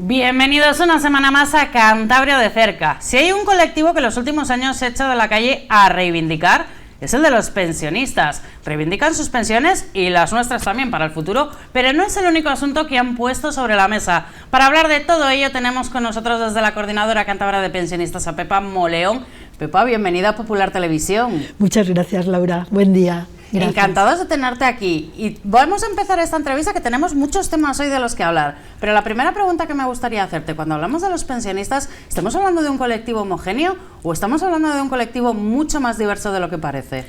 Bienvenidos una semana más a Cantabria de Cerca. Si hay un colectivo que en los últimos años se ha echado a la calle a reivindicar, es el de los pensionistas. Reivindican sus pensiones y las nuestras también para el futuro, pero no es el único asunto que han puesto sobre la mesa. Para hablar de todo ello tenemos con nosotros desde la Coordinadora Cántabra de Pensionistas a Pepa Moleón. Pepa, bienvenida a Popular Televisión. Muchas gracias, Laura. Buen día. Gracias. Encantados de tenerte aquí y vamos a empezar esta entrevista, que tenemos muchos temas hoy de los que hablar, pero la primera pregunta que me gustaría hacerte: cuando hablamos de los pensionistas, ¿estamos hablando de un colectivo homogéneo o estamos hablando de un colectivo mucho más diverso de lo que parece?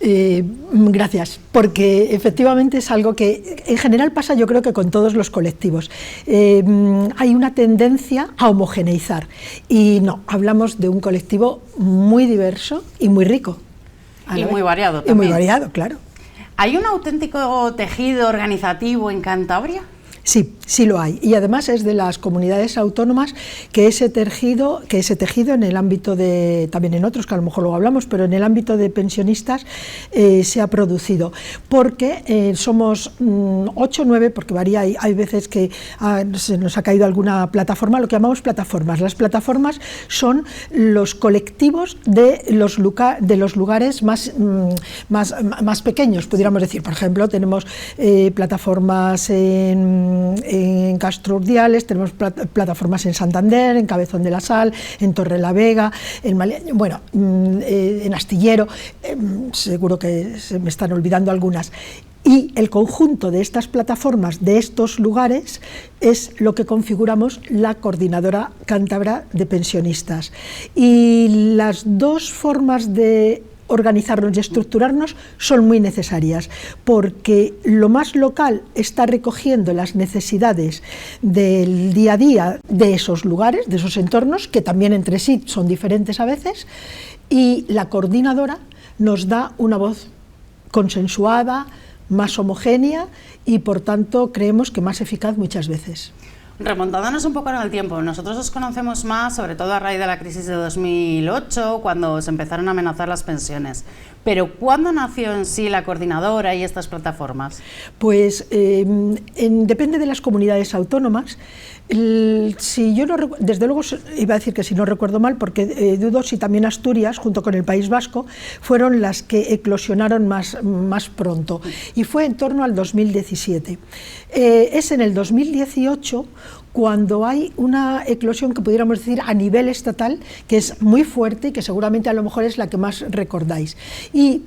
Gracias, porque efectivamente es algo que en general pasa, yo creo que con todos los colectivos. Hay una tendencia a homogeneizar y no, hablamos de un colectivo muy diverso y muy rico. Y muy variado también. Y muy variado, claro. ¿Hay un auténtico tejido organizativo en Cantabria? Sí, sí lo hay, y además es de las comunidades autónomas que ese tejido en el ámbito de, también en otros que a lo mejor luego hablamos, pero en el ámbito de pensionistas se ha producido, porque somos 8 o 9, porque varía, hay veces que se nos ha caído alguna plataforma, lo que llamamos plataformas. Las plataformas son los colectivos de los lugares más pequeños, pudiéramos decir. Por ejemplo, tenemos plataformas en Castro Urdiales, tenemos plataformas en Santander, en Cabezón de la Sal, en Torrelavega, en Astillero, seguro que se me están olvidando algunas. Y el conjunto de estas plataformas, de estos lugares, es lo que configuramos la Coordinadora Cántabra de Pensionistas. Y las dos formas de organizarnos y estructurarnos son muy necesarias, porque lo más local está recogiendo las necesidades del día a día de esos lugares, de esos entornos, que también entre sí son diferentes a veces, y la coordinadora nos da una voz consensuada, más homogénea y por tanto creemos que más eficaz muchas veces. Remontándonos un poco en el tiempo, nosotros os conocemos más, sobre todo a raíz de la crisis de 2008, cuando se empezaron a amenazar las pensiones. Pero ¿cuándo nació en sí la coordinadora y estas plataformas? Pues depende de las comunidades autónomas. Si yo no, desde luego iba a decir que si no recuerdo mal, porque dudo si también Asturias, junto con el País Vasco, fueron las que eclosionaron más pronto, y fue en torno al 2017. Es en el 2018 cuando hay una eclosión que pudiéramos decir a nivel estatal, que es muy fuerte y que seguramente a lo mejor es la que más recordáis. Y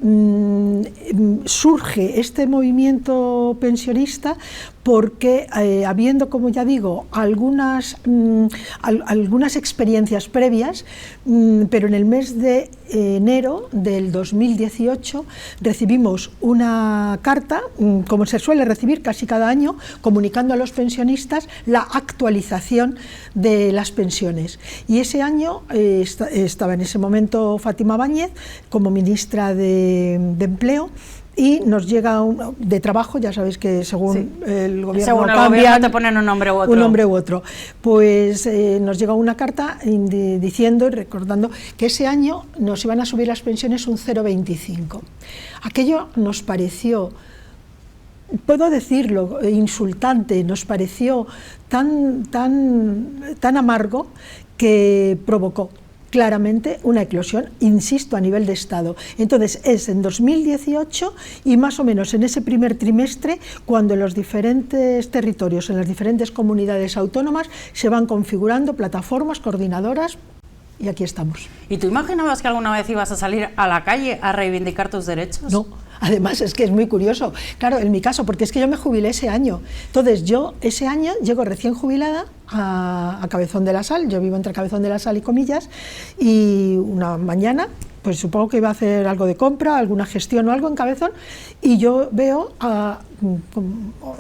surge este movimiento pensionista porque habiendo, como ya digo, algunas experiencias previas, pero en el mes de enero del 2018 recibimos una carta, como se suele recibir casi cada año, comunicando a los pensionistas la actualización de las pensiones. Y ese año estaba en ese momento Fátima Báñez como ministra de Empleo, y nos llega de trabajo, ya sabéis que según el gobierno cambia, te ponen un nombre u otro. Un nombre u otro. Pues nos llega una carta diciendo y recordando que ese año nos iban a subir las pensiones un 0,25. Aquello nos pareció, puedo decirlo, insultante, nos pareció tan amargo que provocó claramente una eclosión, insisto, a nivel de Estado. Entonces es en 2018 y más o menos en ese primer trimestre cuando en los diferentes territorios, en las diferentes comunidades autónomas se van configurando plataformas, coordinadoras, y aquí estamos. ¿Y tú imaginabas que alguna vez ibas a salir a la calle a reivindicar tus derechos? No. Además es que es muy curioso, claro, en mi caso, porque es que yo me jubilé ese año. Entonces yo ese año llego recién jubilada a Cabezón de la Sal, yo vivo entre Cabezón de la Sal y Comillas, y una mañana, pues supongo que iba a hacer algo de compra, alguna gestión o algo en Cabezón, y yo veo a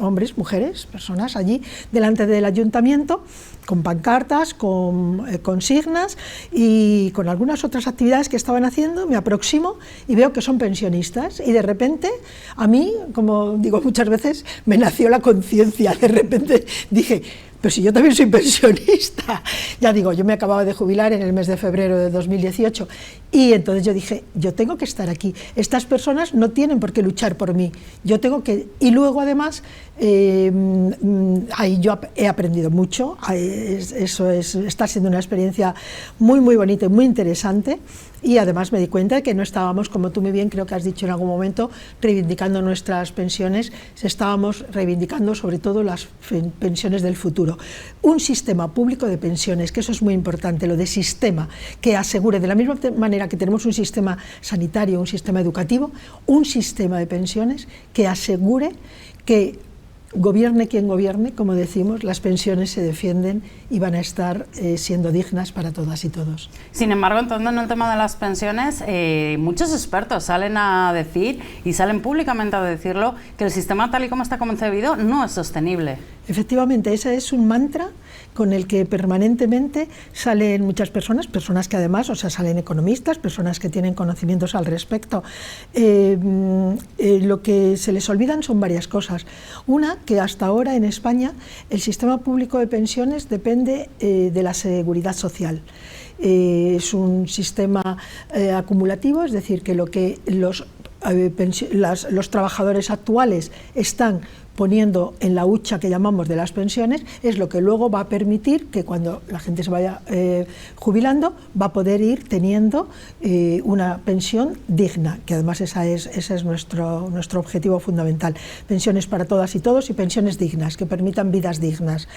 hombres, mujeres, personas allí delante del ayuntamiento, con pancartas, con consignas y con algunas otras actividades que estaban haciendo. Me aproximo y veo que son pensionistas, y de repente a mí, como digo muchas veces, me nació la conciencia. De repente dije, pero si yo también soy pensionista. Ya digo, yo me acababa de jubilar en el mes de febrero de 2018 y entonces yo dije, yo tengo que estar aquí, estas personas no tienen por qué luchar por mí, yo tengo que... Y luego además, ahí yo he aprendido mucho, está siendo una experiencia muy bonita y muy interesante. Y además me di cuenta de que no estábamos, como tú muy bien creo que has dicho en algún momento, reivindicando nuestras pensiones, estábamos reivindicando sobre todo las pensiones del futuro. Un sistema público de pensiones, que eso es muy importante, lo de sistema, que asegure, de la misma manera que tenemos un sistema sanitario, un sistema educativo, un sistema de pensiones que asegure que gobierne quien gobierne, como decimos, las pensiones se defienden y van a estar siendo dignas para todas y todos. Sin embargo, entrando en el tema de las pensiones, muchos expertos salen a decir, y salen públicamente a decirlo, que el sistema tal y como está concebido no es sostenible. Efectivamente, ese es un mantra con el que permanentemente salen muchas personas que además, o sea, salen economistas, personas que tienen conocimientos al respecto. Lo que se les olvidan son varias cosas. Una, que hasta ahora en España el sistema público de pensiones depende de la seguridad social. Es un sistema acumulativo, es decir, que lo que los trabajadores actuales están poniendo en la hucha que llamamos de las pensiones, es lo que luego va a permitir que cuando la gente se vaya jubilando, va a poder ir teniendo una pensión digna, que además ese es nuestro objetivo fundamental. Pensiones para todas y todos y pensiones dignas, que permitan vidas dignas.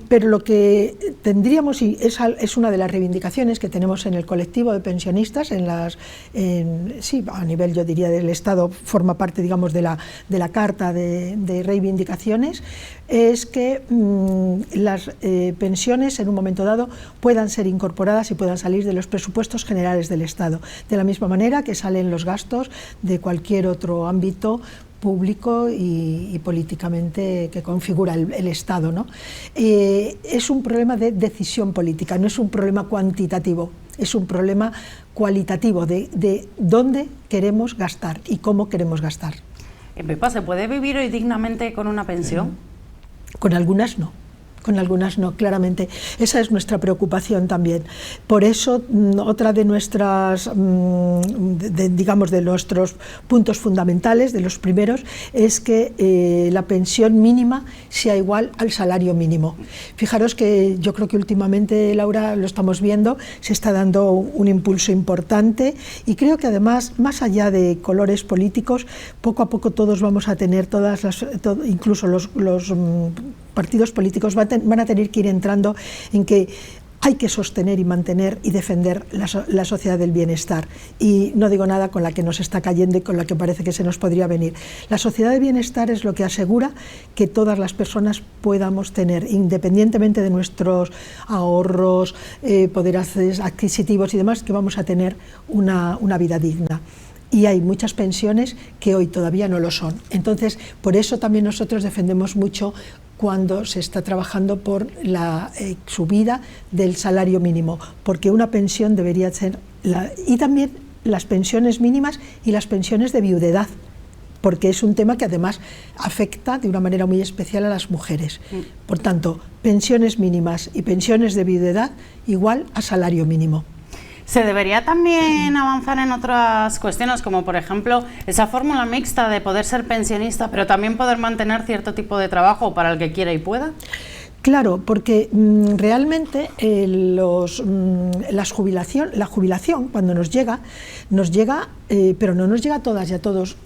Pero lo que tendríamos, y es una de las reivindicaciones que tenemos en el colectivo de pensionistas, sí, a nivel yo diría del Estado, forma parte digamos de la carta de reivindicaciones, es que las pensiones en un momento dado puedan ser incorporadas y puedan salir de los presupuestos generales del Estado, de la misma manera que salen los gastos de cualquier otro ámbito público y políticamente que configura el Estado, ¿no? Es un problema de decisión política, no es un problema cuantitativo, es un problema cualitativo de dónde queremos gastar y cómo queremos gastar. Pepa, ¿se puede vivir hoy dignamente con una pensión? Con algunas no. Con algunas no, claramente. Esa es nuestra preocupación también. Por eso, otra de nuestras, digamos, de nuestros puntos fundamentales, de los primeros, es que la pensión mínima sea igual al salario mínimo. Fijaros que yo creo que últimamente, Laura, lo estamos viendo, se está dando un impulso importante y creo que además, más allá de colores políticos, poco a poco todos vamos a tener, incluso los partidos políticos van a tener que ir entrando en que hay que sostener y mantener y defender la sociedad del bienestar. Y no digo nada con la que nos está cayendo y con la que parece que se nos podría venir. La sociedad del bienestar es lo que asegura que todas las personas podamos tener, independientemente de nuestros ahorros, poderes adquisitivos y demás, que vamos a tener una vida digna. Y hay muchas pensiones que hoy todavía no lo son. Entonces, por eso también nosotros defendemos mucho cuando se está trabajando por la subida del salario mínimo, porque una pensión debería ser, y también las pensiones mínimas y las pensiones de viudedad, porque es un tema que además afecta de una manera muy especial a las mujeres. Por tanto, pensiones mínimas y pensiones de viudedad igual a salario mínimo. ¿Se debería también avanzar en otras cuestiones, como por ejemplo esa fórmula mixta de poder ser pensionista, pero también poder mantener cierto tipo de trabajo para el que quiera y pueda? Claro, porque realmente la jubilación cuando nos llega, pero no nos llega a todas y a todos.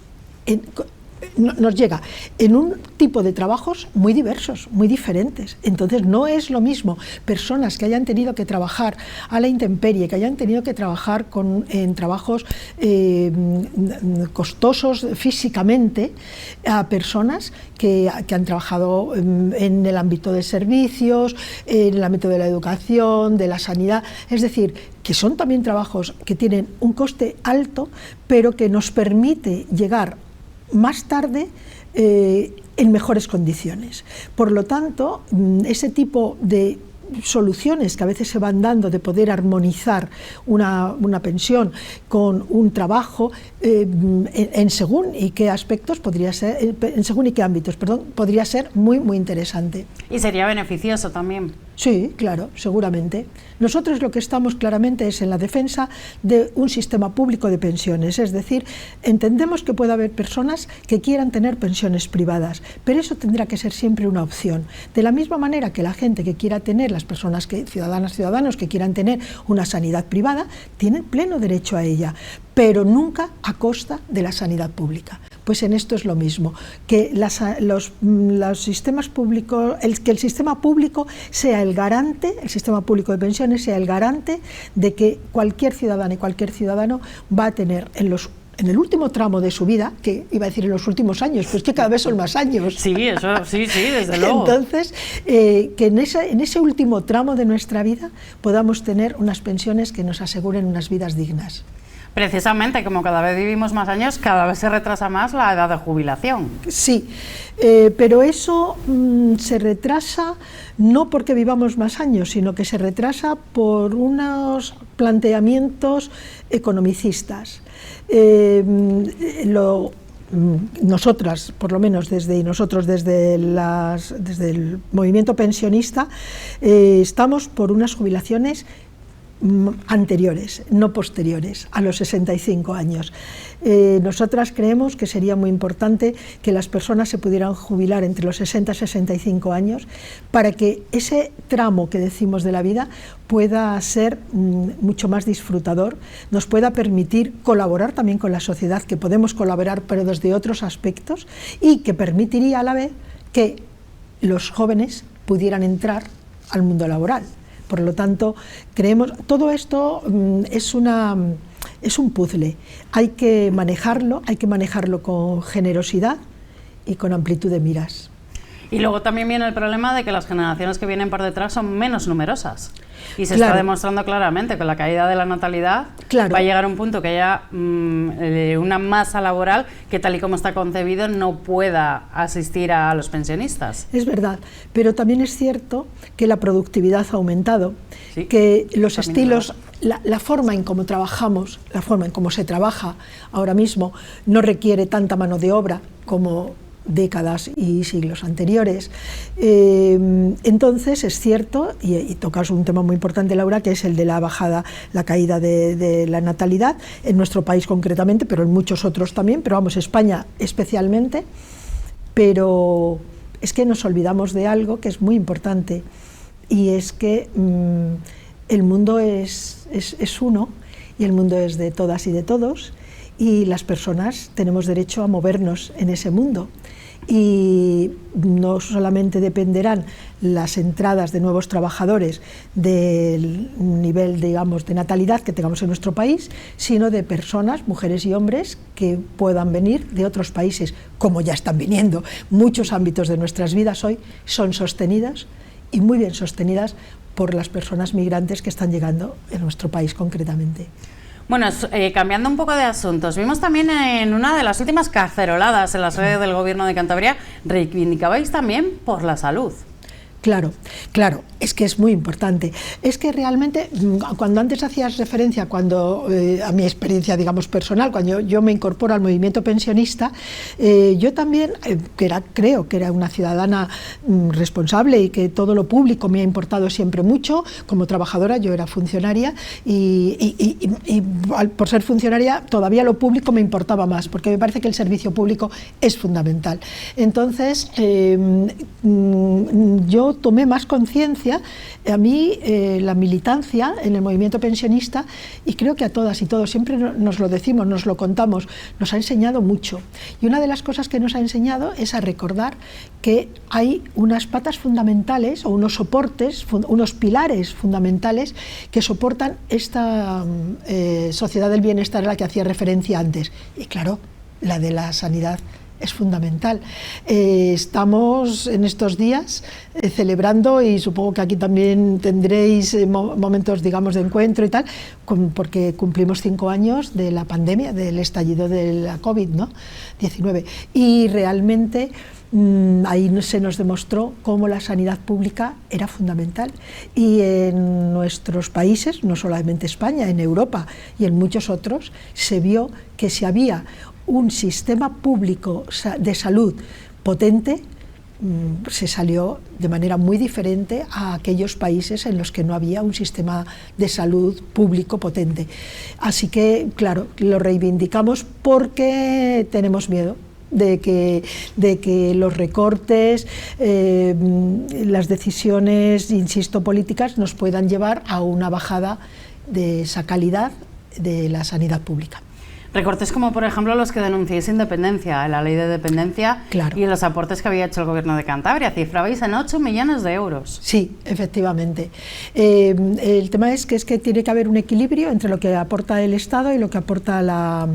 Nos llega en un tipo de trabajos muy diversos, muy diferentes. Entonces no es lo mismo personas que hayan tenido que trabajar a la intemperie, que hayan tenido que trabajar en trabajos costosos físicamente, a personas que han trabajado en el ámbito de servicios, en el ámbito de la educación, de la sanidad, es decir, que son también trabajos que tienen un coste alto, pero que nos permite llegar más tarde en mejores condiciones. Por lo tanto, ese tipo de soluciones que a veces se van dando de poder armonizar una pensión con un trabajo en según y qué aspectos podría ser, en según y qué ámbitos, perdón, podría ser muy, muy interesante. Y sería beneficioso también. Sí, claro, seguramente. Nosotros lo que estamos claramente es en la defensa de un sistema público de pensiones, es decir, entendemos que puede haber personas que quieran tener pensiones privadas, pero eso tendrá que ser siempre una opción. De la misma manera que la gente que quiera tener, las personas ciudadanos que quieran tener una sanidad privada, tienen pleno derecho a ella, pero nunca a costa de la sanidad pública. Pues en esto es lo mismo, que los sistemas públicos, que el sistema público sea el garante, el sistema público de pensiones sea el garante de que cualquier ciudadana y cualquier ciudadano va a tener en el último tramo de su vida, que iba a decir en los últimos años, pues que cada vez son más años. Sí, eso, sí, desde luego. Entonces, que en ese último tramo de nuestra vida podamos tener unas pensiones que nos aseguren unas vidas dignas. Precisamente, como cada vez vivimos más años, cada vez se retrasa más la edad de jubilación. Sí, pero eso se retrasa no porque vivamos más años, sino que se retrasa por unos planteamientos economicistas. Nosotras, por lo menos desde el movimiento pensionista, estamos por unas jubilaciones anteriores, no posteriores, a los 65 años. Nosotras creemos que sería muy importante que las personas se pudieran jubilar entre los 60 y 65 años para que ese tramo que decimos de la vida pueda ser mucho más disfrutador, nos pueda permitir colaborar también con la sociedad, que podemos colaborar pero desde otros aspectos, y que permitiría a la vez que los jóvenes pudieran entrar al mundo laboral. Por lo tanto, creemos, todo esto es un puzzle, hay que manejarlo con generosidad y con amplitud de miras. Y luego también viene el problema de que las generaciones que vienen por detrás son menos numerosas. Y se Claro. está demostrando claramente que la caída de la natalidad Claro. va a llegar a un punto que haya una masa laboral que, tal y como está concebido, no pueda asistir a los pensionistas. Es verdad, pero también es cierto que la productividad ha aumentado, Sí, que los también estilos, la forma en cómo trabajamos, la forma en cómo se trabaja ahora mismo no requiere tanta mano de obra como décadas y siglos anteriores. Entonces es cierto, y tocas un tema muy importante, Laura, que es el de la bajada, la caída de la natalidad, en nuestro país concretamente, pero en muchos otros también, pero vamos, España especialmente, pero es que nos olvidamos de algo que es muy importante, y es que el mundo es uno, y el mundo es de todas y de todos, y las personas tenemos derecho a movernos en ese mundo, y no solamente dependerán las entradas de nuevos trabajadores del nivel, digamos, de natalidad que tengamos en nuestro país, sino de personas, mujeres y hombres, que puedan venir de otros países, como ya están viniendo. Muchos ámbitos de nuestras vidas hoy son sostenidas, y muy bien sostenidas, por las personas migrantes que están llegando en nuestro país concretamente. Bueno, cambiando un poco de asuntos, vimos también en una de las últimas caceroladas en la sede del Gobierno de Cantabria, reivindicabais también por la salud. Claro, claro, es que es muy importante. Es que realmente, cuando antes hacías referencia a mi experiencia, digamos, personal, cuando yo me incorporo al movimiento pensionista, yo también, creo que era una ciudadana responsable y que todo lo público me ha importado siempre mucho. Como trabajadora yo era funcionaria y por ser funcionaria todavía lo público me importaba más, porque me parece que el servicio público es fundamental. Entonces, yo tomé más conciencia, a mí la militancia en el movimiento pensionista, y creo que a todas y todos, siempre nos lo decimos, nos lo contamos, nos ha enseñado mucho. Y una de las cosas que nos ha enseñado es a recordar que hay unas patas fundamentales o unos soportes, unos pilares fundamentales que soportan esta sociedad del bienestar a la que hacía referencia antes. Y claro, la de la sanidad es fundamental. Estamos en estos días celebrando, y supongo que aquí también tendréis momentos, digamos, de encuentro y tal, porque cumplimos 5 años de la pandemia, del estallido de la COVID, ¿no? 19. Y realmente ahí se nos demostró cómo la sanidad pública era fundamental. Y en nuestros países, no solamente España, en Europa y en muchos otros, se vio que si había un sistema público de salud potente, se salió de manera muy diferente a aquellos países en los que no había un sistema de salud público potente. Así que, claro, lo reivindicamos porque tenemos miedo de que los recortes, las decisiones, insisto, políticas, nos puedan llevar a una bajada de esa calidad de la sanidad pública. Recortes como, por ejemplo, los que denunciáis independencia, la ley de dependencia, claro, y los aportes que había hecho el Gobierno de Cantabria. Cifrabais en 8 millones de euros. Sí, efectivamente. El tema es que tiene que haber un equilibrio entre lo que aporta el Estado y lo que aporta la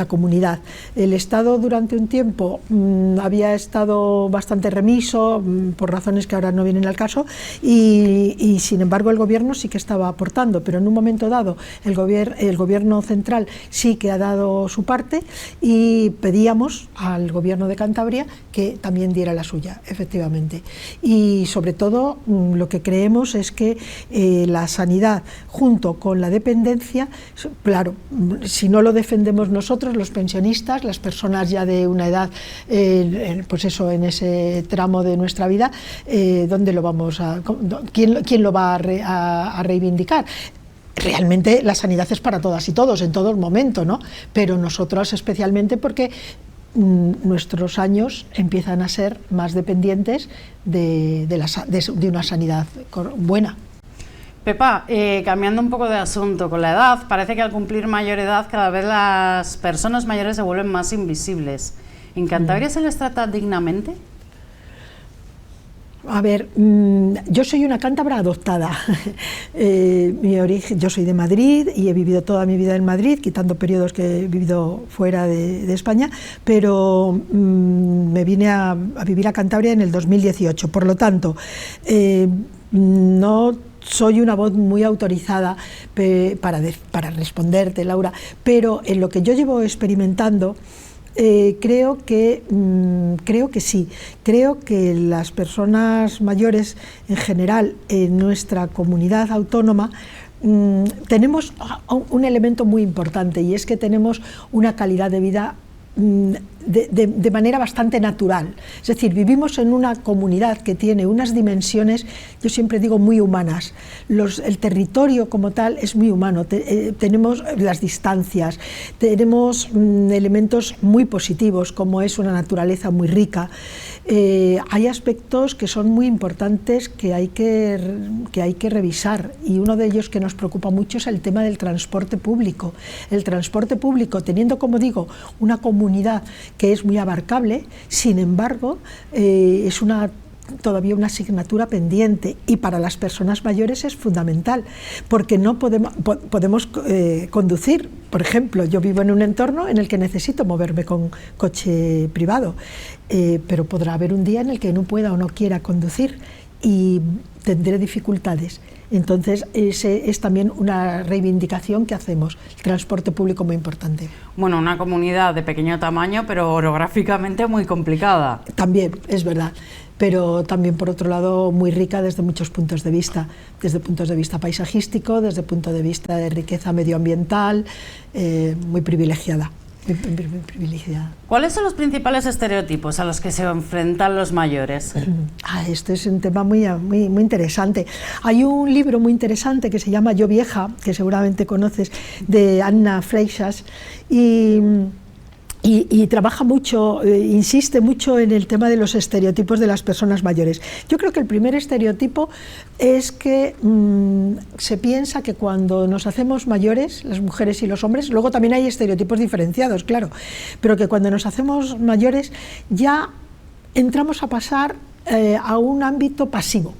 comunidad. El Estado durante un tiempo había estado bastante remiso, por razones que ahora no vienen al caso, y sin embargo el Gobierno sí que estaba aportando, pero en un momento dado el Gobierno central sí que ha dado su parte y pedíamos al Gobierno de Cantabria que también diera la suya, efectivamente. Y sobre todo lo que creemos es que la sanidad junto con la dependencia, claro, si no lo defendemos nosotros, los pensionistas, las personas ya de una edad, pues eso, en ese tramo de nuestra vida, ¿dónde lo vamos a, quién lo va a reivindicar? Realmente la sanidad es para todas y todos, en todo momento, ¿no? Pero nosotros especialmente porque nuestros años empiezan a ser más dependientes de una sanidad buena. Pepa, cambiando un poco de asunto, con la edad, parece que al cumplir mayor edad cada vez las personas mayores se vuelven más invisibles. ¿En Cantabria se les trata dignamente? A ver, yo soy una cántabra adoptada. Mi origen, yo soy de Madrid y he vivido toda mi vida en Madrid, quitando periodos que he vivido fuera de España, pero me vine a vivir a Cantabria en el 2018. Por lo tanto, no soy una voz muy autorizada para responderte, Laura, pero en lo que yo llevo experimentando, creo que sí, creo que las personas mayores en general en nuestra comunidad autónoma tenemos un elemento muy importante, y es que tenemos una calidad de vida de manera bastante natural. Es decir, vivimos en una comunidad que tiene unas dimensiones, yo siempre digo, muy humanas. El territorio como tal es muy humano, tenemos las distancias, tenemos elementos muy positivos, como es una naturaleza muy rica. Hay aspectos que son muy importantes que hay que revisar, y uno de ellos que nos preocupa mucho es el tema del transporte público. El transporte público, teniendo, como digo, una comunidad que es muy abarcable, sin embargo, es todavía una asignatura pendiente, y para las personas mayores es fundamental, porque no podemos conducir. Por ejemplo, yo vivo en un entorno en el que necesito moverme con coche privado, pero podrá haber un día en el que no pueda o no quiera conducir y tendré dificultades. Entonces, ese es también una reivindicación que hacemos, el transporte público muy importante. Bueno, una comunidad de pequeño tamaño, pero orográficamente muy complicada. También, es verdad, pero también, por otro lado, muy rica desde muchos puntos de vista, desde puntos de vista paisajístico, desde el punto de vista de riqueza medioambiental, muy privilegiada. ¿Cuáles son los principales estereotipos a los que se enfrentan los mayores? Este es un tema muy interesante. Hay un libro muy interesante que se llama Yo vieja, que seguramente conoces, de Anna Freixas, y trabaja mucho, insiste mucho en el tema de los estereotipos de las personas mayores. Yo creo que el primer estereotipo es que se piensa que cuando nos hacemos mayores, las mujeres y los hombres, luego también hay estereotipos diferenciados, claro, pero que cuando nos hacemos mayores ya entramos a pasar a un ámbito pasivo.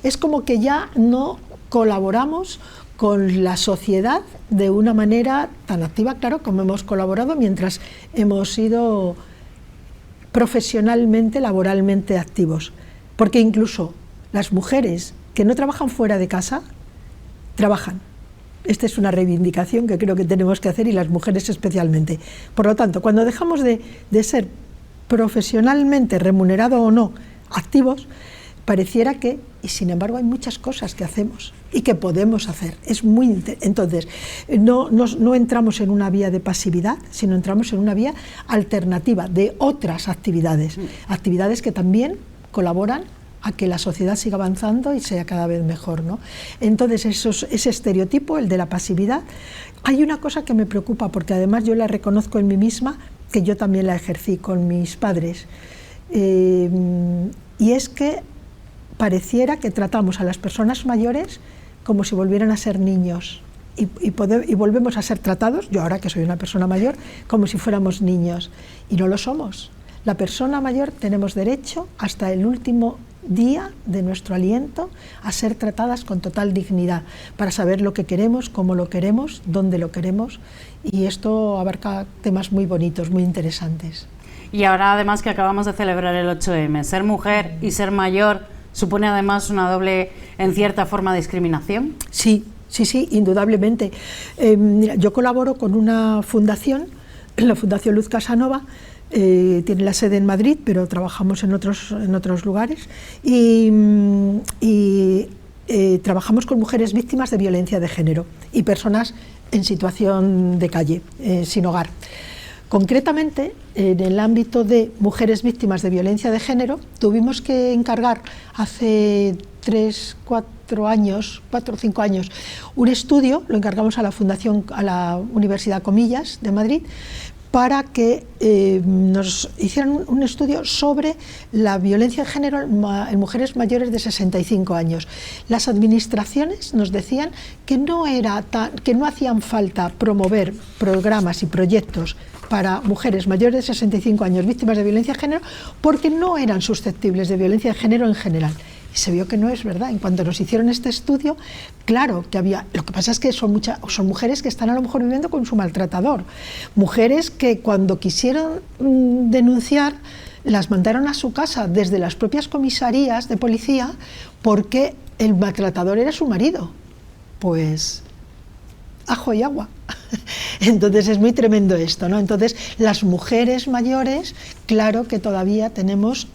Es como que ya no colaboramos con la sociedad de una manera tan activa, claro, como hemos colaborado mientras hemos sido profesionalmente, laboralmente activos. Porque incluso las mujeres que no trabajan fuera de casa, trabajan. Esta es una reivindicación que creo que tenemos que hacer, y las mujeres especialmente. Por lo tanto, cuando dejamos de ser profesionalmente, remunerado o no, activos, pareciera que, y sin embargo hay muchas cosas que hacemos y que podemos hacer. Entonces, no entramos en una vía de pasividad, sino entramos en una vía alternativa de otras actividades, actividades que también colaboran a que la sociedad siga avanzando y sea cada vez mejor, ¿no? Entonces, ese estereotipo, el de la pasividad, hay una cosa que me preocupa, porque además yo la reconozco en mí misma, que yo también la ejercí con mis padres, y es que pareciera que tratamos a las personas mayores como si volvieran a ser niños, y volvemos a ser tratados, yo ahora que soy una persona mayor, como si fuéramos niños, y no lo somos. La persona mayor tenemos derecho hasta el último día de nuestro aliento a ser tratadas con total dignidad, para saber lo que queremos, cómo lo queremos, dónde lo queremos, y esto abarca temas muy bonitos, muy interesantes. Y ahora, además, que acabamos de celebrar el 8M, ser mujer y ser mayor supone además una doble, en cierta forma, discriminación. Sí, indudablemente. Mira, yo colaboro con una fundación, la Fundación Luz Casanova, tiene la sede en Madrid, pero trabajamos en otros lugares, y trabajamos con mujeres víctimas de violencia de género y personas en situación de calle, sin hogar. Concretamente, en el ámbito de mujeres víctimas de violencia de género, tuvimos que encargar hace 4 o 5 años, un estudio, lo encargamos a la Universidad Comillas de Madrid, para que nos hicieran un estudio sobre la violencia de género en mujeres mayores de 65 años. Las administraciones nos decían que no hacían falta promover programas y proyectos para mujeres mayores de 65 años víctimas de violencia de género, porque no eran susceptibles de violencia de género en general. Y se vio que no es verdad. En cuanto nos hicieron este estudio, claro que había. Lo que pasa es que son mujeres que están a lo mejor viviendo con su maltratador. Mujeres que cuando quisieron denunciar, las mandaron a su casa desde las propias comisarías de policía porque el maltratador era su marido. Pues ajo y agua. Entonces es muy tremendo esto, ¿no? Entonces las mujeres mayores, claro que todavía tenemos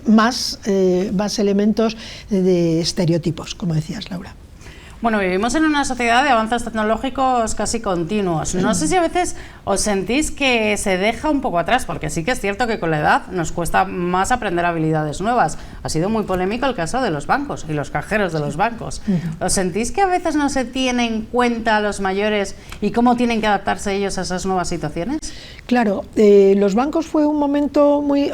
más elementos de estereotipos, como decías, Laura. Bueno, vivimos en una sociedad de avances tecnológicos casi continuos. No sé si a veces os sentís que se deja un poco atrás, porque sí que es cierto que con la edad nos cuesta más aprender habilidades nuevas. Ha sido muy polémico el caso de los bancos y los cajeros de los bancos. ¿Os sentís que a veces no se tiene en cuenta a los mayores y cómo tienen que adaptarse ellos a esas nuevas situaciones? Claro, los bancos fue un momento muy,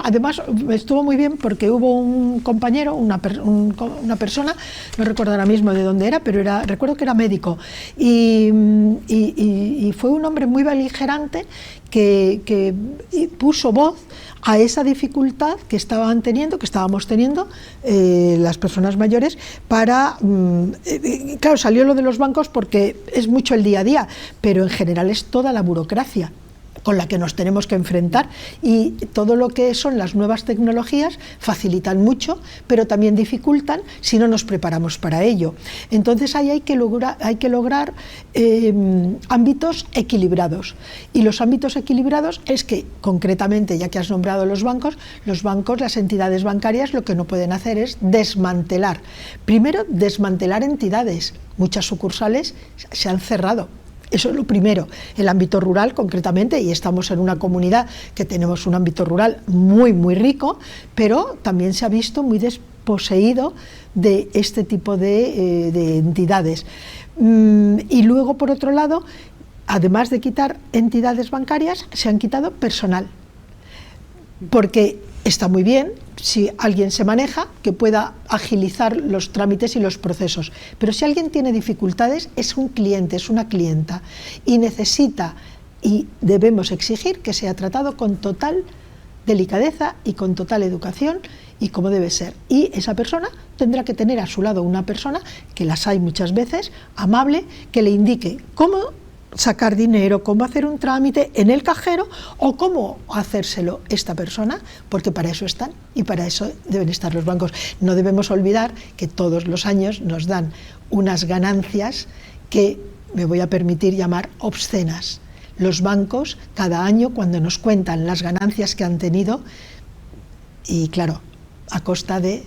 además estuvo muy bien porque hubo un compañero, una persona, no recuerdo ahora mismo de dónde era, pero recuerdo que era médico, y fue un hombre muy beligerante que puso voz a esa dificultad que estábamos teniendo las personas mayores para, claro, salió lo de los bancos porque es mucho el día a día, pero en general es toda la burocracia con la que nos tenemos que enfrentar, y todo lo que son las nuevas tecnologías facilitan mucho, pero también dificultan si no nos preparamos para ello. Entonces ahí hay que lograr ámbitos equilibrados, y los ámbitos equilibrados es que, concretamente, ya que has nombrado los bancos, las entidades bancarias lo que no pueden hacer es desmantelar. Primero, desmantelar entidades. Muchas sucursales se han cerrado. Eso es lo primero. El ámbito rural, concretamente, y estamos en una comunidad que tenemos un ámbito rural muy, muy rico, pero también se ha visto muy desposeído de este tipo de entidades. Y luego, por otro lado, además de quitar entidades bancarias, se han quitado personal. Porque está muy bien si alguien se maneja, que pueda agilizar los trámites y los procesos, pero si alguien tiene dificultades, es un cliente, es una clienta, y necesita, y debemos exigir que sea tratado con total delicadeza y con total educación, y como debe ser. Y esa persona tendrá que tener a su lado una persona, que las hay muchas veces, amable, que le indique cómo sacar dinero, cómo hacer un trámite en el cajero o cómo hacérselo esta persona, porque para eso están y para eso deben estar los bancos. No debemos olvidar que todos los años nos dan unas ganancias que me voy a permitir llamar obscenas. los bancos cada año cuando nos cuentan las ganancias que han tenido, y claro, a costa de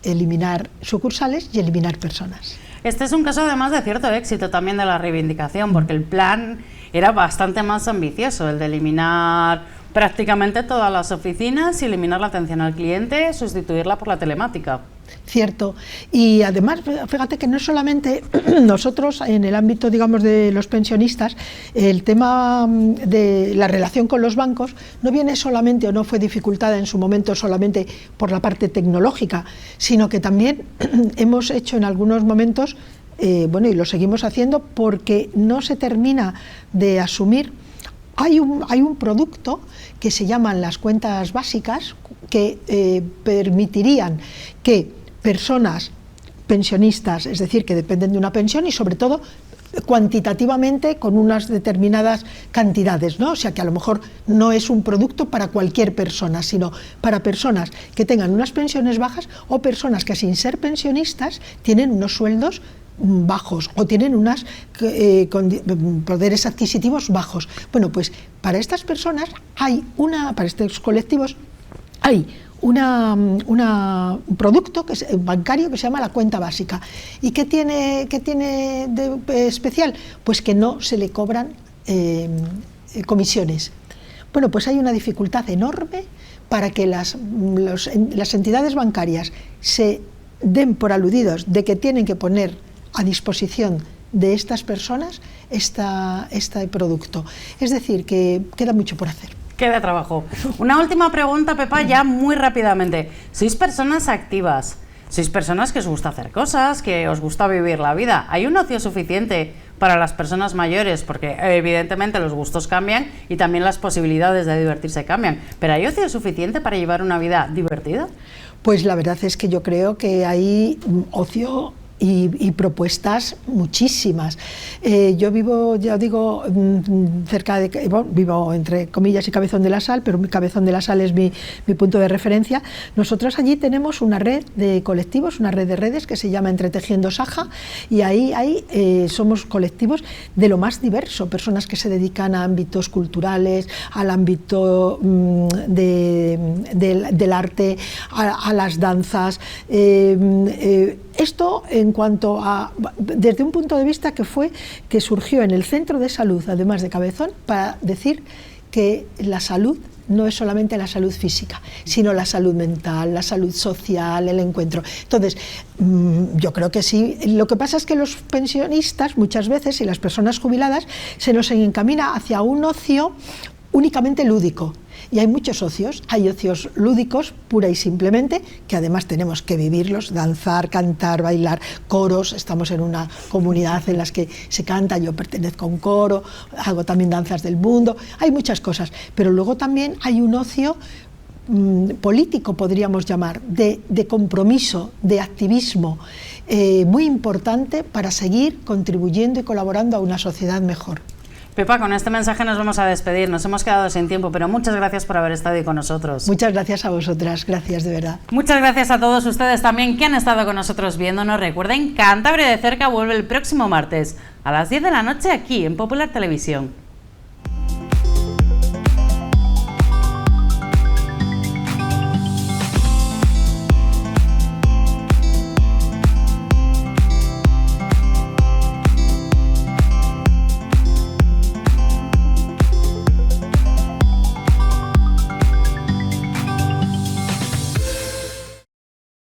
eliminar sucursales y eliminar personas. Este es un caso además de cierto éxito también de la reivindicación, porque el plan era bastante más ambicioso, el de eliminar prácticamente todas las oficinas y eliminar la atención al cliente, sustituirla por la telemática. Cierto, y además fíjate que no solamente nosotros en el ámbito, digamos, de los pensionistas, el tema de la relación con los bancos no viene solamente o no fue dificultada en su momento solamente por la parte tecnológica, sino que también hemos hecho en algunos momentos, bueno, y lo seguimos haciendo porque no se termina de asumir. Hay un producto que se llaman las cuentas básicas que permitirían que personas pensionistas, es decir, que dependen de una pensión y sobre todo cuantitativamente con unas determinadas cantidades, ¿no? O sea que a lo mejor no es un producto para cualquier persona, sino para personas que tengan unas pensiones bajas o personas que sin ser pensionistas tienen unos sueldos bajos o tienen unos poderes adquisitivos bajos. Bueno, pues para estas personas para estos colectivos hay un producto bancario que se llama la cuenta básica. ¿Y qué tiene de especial? Pues que no se le cobran comisiones. Bueno, pues hay una dificultad enorme para que las entidades bancarias se den por aludidos de que tienen que poner a disposición de estas personas este producto. Es decir, que queda mucho por hacer. Queda trabajo. Una última pregunta, Pepa, ya muy rápidamente. ¿Sois personas activas? ¿Sois personas que os gusta hacer cosas, que os gusta vivir la vida? ¿Hay un ocio suficiente para las personas mayores? Porque evidentemente los gustos cambian y también las posibilidades de divertirse cambian. ¿Pero hay ocio suficiente para llevar una vida divertida? Pues la verdad es que yo creo que hay ocio y propuestas muchísimas. Yo vivo, ya digo, vivo entre comillas y Cabezón de la Sal, pero Cabezón de la Sal es mi punto de referencia. Nosotros allí tenemos una red de colectivos, una red de redes que se llama Entretejiendo Saja, y ahí somos colectivos de lo más diverso, personas que se dedican a ámbitos culturales, al ámbito del arte, a las danzas. Esto en cuanto a, desde un punto de vista que surgió en el centro de salud, además de Cabezón, para decir que la salud no es solamente la salud física, sino la salud mental, la salud social, el encuentro. Entonces, yo creo que sí. Lo que pasa es que los pensionistas, muchas veces, y las personas jubiladas, se nos encamina hacia un ocio únicamente lúdico. Y hay muchos ocios, hay ocios lúdicos pura y simplemente, que además tenemos que vivirlos, danzar, cantar, bailar, coros. Estamos en una comunidad en la que se canta, yo pertenezco a un coro, hago también danzas del mundo, hay muchas cosas, pero luego también hay un ocio político, podríamos llamar, de compromiso, de activismo, muy importante para seguir contribuyendo y colaborando a una sociedad mejor. Pepa, con este mensaje nos vamos a despedir, nos hemos quedado sin tiempo, pero muchas gracias por haber estado ahí con nosotros. Muchas gracias a vosotras, gracias de verdad. Muchas gracias a todos ustedes también que han estado con nosotros viéndonos. Recuerden, Cantabria de Cerca vuelve el próximo martes a las 10 de la noche aquí en Popular Televisión.